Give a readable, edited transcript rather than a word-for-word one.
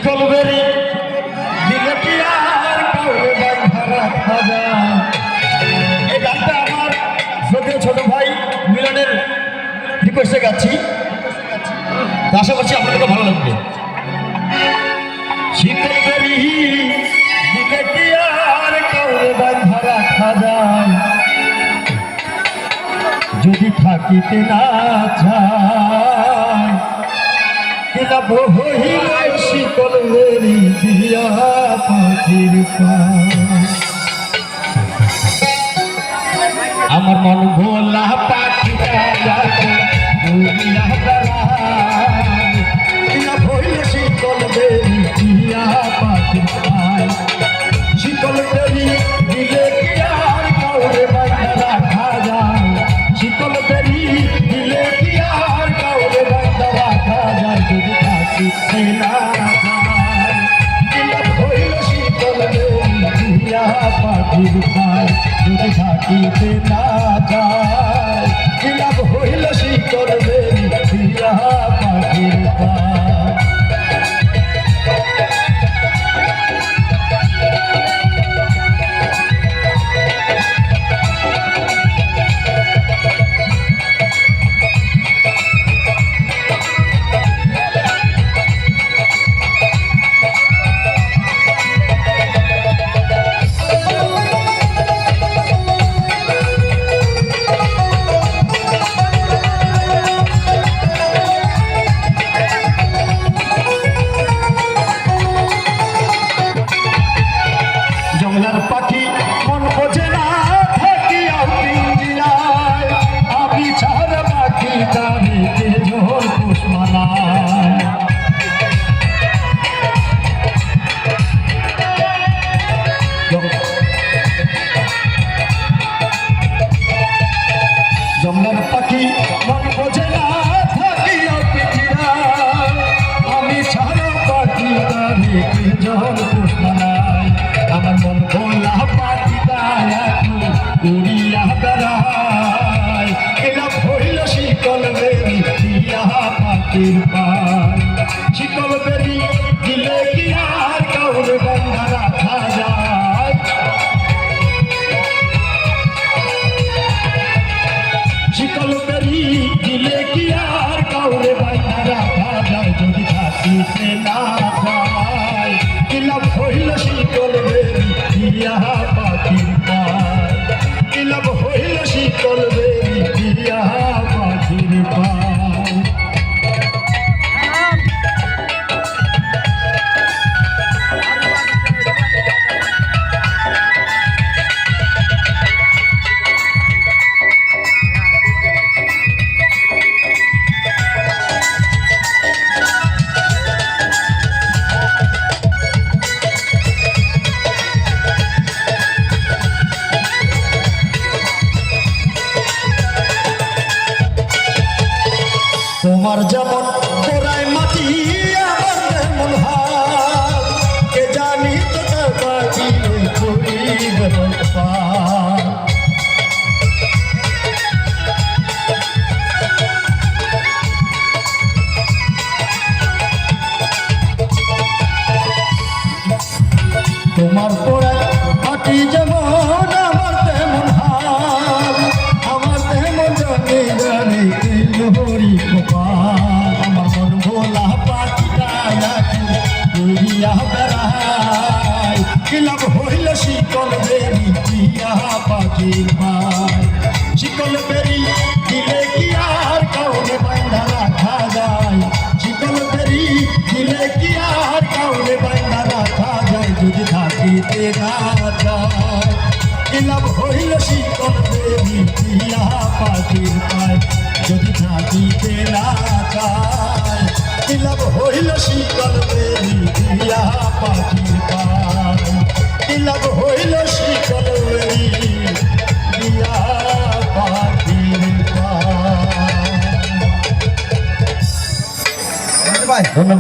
শিকল বেরি দিলে কি আর কাউরে বাঁধা রাখা যায়। এই গানটা আমার শ্রদ্ধেয় ছোট ভাই মিলনের রিকোয়েস্টে গাচ্ছি, আশা করছি আপনাদেরকে ভালো লাগবে। শিকল বেরি দিলে কি আর কাউরে বাঁধা রাখা যায়, যদি থাকিতে না চায় কিলাব হইল শিকল বেরি দিয়া পাখির পায়। আমার মন ভোলা পাখিরা কিলাব হইল শিকল বেরি দিয়া পাখির পায়। শিকল বেরি দিলে কি আর কাউরে বাঁধা রাখা যায়, শিকল বেরি দিলে কি আর কাউরে বাঁধা রাখা যায়, যদি থাকিতে না যায় কিলাব হইল শিকল বেরি দিয়া পাখির পায়। যদি থাকিতে না যায় কিলাব হইল শিকল বেরি দিয়া পাখির পায়। জংলার পাখি মন বোঝে না থাকিয়া পিঞ্জিরায়, আমি ছাড়া পাখি তারিতে ঝোল পোষ মানায়। জংলার পাখি মন বোঝে না থাকিয়া পিঞ্জিরায়, আমি ছাড়া পাখি তারিতে ঝোল পোষ মানায়। আমার মন ভোলা পাখিটা উড়িয়া বেড়ায়, কিলাব হইল শিকল বেরি দিয়া পাখির পায়। শিকল বেরি দিলে কি আর কাউরে বাঁধা রাখা যায়, শিকল বেরি দিলে কি আর কাউরে বাঁধা রাখা যায়, যদি থাকিতে না যায় কিলাব হইল শিকল বেরি দিয়া পাখির পায়। কিলাব হইল শিকল বেরি দিয়া পাখির পায়। তোমার যেমন তোরাই মাটি আমার তেমন হাল, কে জানি তো পাখি করিবে পাল। তোমার তোরাই মাটি যেমন আমার তেমন হাল, আমার তেমন জানি জানি হরি গোপাল। আমার মন ভোলা পাখিটা উড়িয়া বেড়ায়, কিলাব হইল শিকল বেরি দিয়া পাখির পায়। শিকল বেরি দিলে কি আর কাউরে বাঁধা রাখা যায়, শিকল বেরি দিলে কি আর কাউরে বাঁধা রাখা যায়, যদি থাকিতে না যায় কিলাব হইল শিকল বেরি দিয়া পাখির পায়। যদি থাকিতে না যায় কিলাব হইল শিকল বেরি দিয়া পাখির পায়। কিলাব হইল শিকল বেরি দিয়া পাখির পায়। ধন্যবাদ।